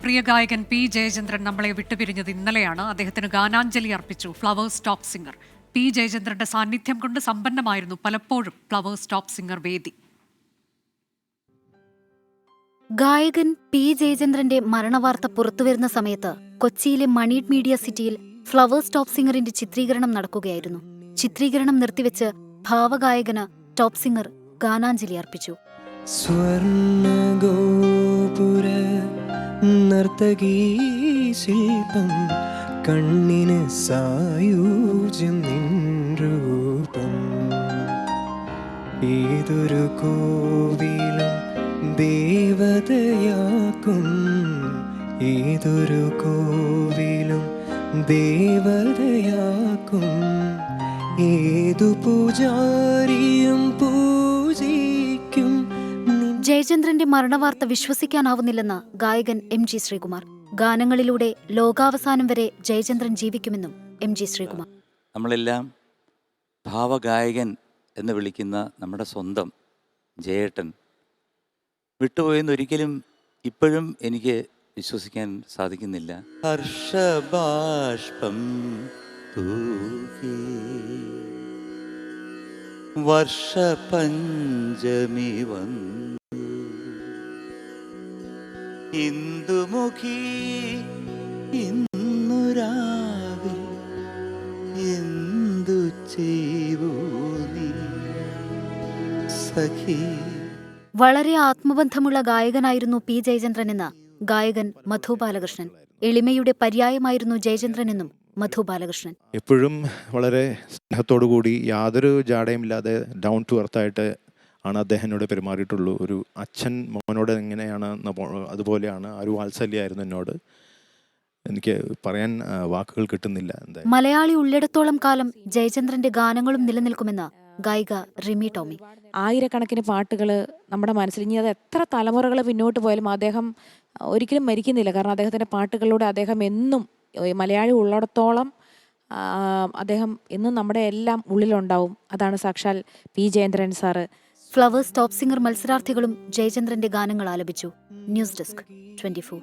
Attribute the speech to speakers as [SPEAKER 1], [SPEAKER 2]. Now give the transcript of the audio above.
[SPEAKER 1] പ്രിയ ഗായകൻ പി ജയചന്ദ്രൻ നമ്മളെ വിട്ടുപിരിഞ്ഞത് ഇന്നലെയാണ്. അദ്ദേഹത്തിന് ഗാനാഞ്ജലി അർപ്പിച്ചു ഫ്ലവേഴ്സ് ടോപ്പ് സിംഗർ. പി ജയചന്ദ്രന്റെ സാന്നിധ്യം കൊണ്ട് സമ്പന്നമായിരുന്നു പലപ്പോഴും ഫ്ലവേഴ്സ് ടോപ്പ് സിംഗർ വേദി.
[SPEAKER 2] ഗായകൻ പി ജയചന്ദ്രന്റെ മരണവാർത്ത പുറത്തുവരുന്ന സമയത്ത് കൊച്ചിയിലെ മണീഡ് മീഡിയ സിറ്റിയിൽ ഫ്ലവേഴ്സ് ടോപ്പ് സിംഗറിന്റെ ചിത്രീകരണം നടക്കുകയായിരുന്നു. ചിത്രീകരണം നിർത്തിവെച്ച് ഭാവഗായകന് ടോപ്പ് സിംഗർ ഗാനാഞ്ജലി അർപ്പിച്ചു.
[SPEAKER 3] നർത്തകീ ശില്പം കണ്ണിന് സായൂജ്യം നിൻ രൂപം ഏതൊരു കോവിലും ദേവതയാക്കും ഏതൊരു കോവിലും ദേവതയാക്കും ഏതു പൂജാരിയും പൂജിക്കും.
[SPEAKER 2] ജയചന്ദ്രന്റെ മരണവാർത്ത വിശ്വസിക്കാനാവുന്നില്ലെന്ന് ഗായകൻ MG ശ്രീകുമാർ. ഗാനങ്ങളിലൂടെ ലോകാവസാനം വരെ ജയചന്ദ്രൻ ജീവിക്കുമെന്നും MG ശ്രീകുമാർ.
[SPEAKER 4] നമ്മളെല്ലാം ഭാവഗായകൻ എന്ന് വിളിക്കുന്ന നമ്മുടെ സ്വന്തം ജയേട്ടൻ വിട്ടുപോയെന്നൊരിക്കലും ഇപ്പോഴും എനിക്ക് വിശ്വസിക്കാൻ സാധിക്കുന്നില്ല. ഹർഷബാഷ്പം തൂകി വർഷപഞ്ചമി വന്നു ഇന്ദുമുഖി ഇന്നു രാവിൽ എന്തു ചെയ്വൂ നീ സഖി.
[SPEAKER 2] വളരെ ആത്മബന്ധമുള്ള ഗായകനായിരുന്നു പി ജയചന്ദ്രനെന്ന് ഗായകൻ മധു ബാലകൃഷ്ണൻ. എളിമയുടെ പര്യായമായിരുന്നു ജയചന്ദ്രനെന്നും മധു ബാലകൃഷ്ണൻ.
[SPEAKER 5] എപ്പോഴും വളരെ സ്നേഹത്തോടുകൂടി യാതൊരു ജാടയുമില്ലാതെ ഡൗൺ ടു എർത്തായിട്ട് ആണ് അദ്ദേഹത്തിനോട് പെരുമാറിയിട്ടുള്ളൂ. ഒരു അച്ഛൻ മോനോട് എങ്ങനെയാണ് അതുപോലെയാണ്. ആ ഒരു വാത്സല്യമായിരുന്നു എന്നോട്. എനിക്ക് പറയാൻ വാക്കുകൾ കിട്ടുന്നില്ല.
[SPEAKER 2] മലയാളി ഉള്ളിടത്തോളം കാലം ജയചന്ദ്രന്റെ ഗാനങ്ങളും നിലനിൽക്കുമെന്ന് ഗായിക റിമി ടോമി.
[SPEAKER 6] ആയിരക്കണക്കിന് പാട്ടുകൾ നമ്മുടെ മനസ്സിൽ, ഇനി അത് എത്ര തലമുറകൾ പിന്നോട്ട് പോയാലും അദ്ദേഹം ഒരിക്കലും മരിക്കുന്നില്ല. കാരണം അദ്ദേഹത്തിൻ്റെ പാട്ടുകളിലൂടെ അദ്ദേഹം എന്നും, മലയാളി ഉള്ളിടത്തോളം അദ്ദേഹം എന്നും നമ്മുടെ എല്ലാം ഉള്ളിലുണ്ടാവും. അതാണ് സാക്ഷാൽ P Jayachandran sir.
[SPEAKER 2] Flowers top singer മത്സരാർത്ഥികളും ജയചന്ദ്രന്റെ ഗാനങ്ങൾ ആലപിച്ചു. News desk 24.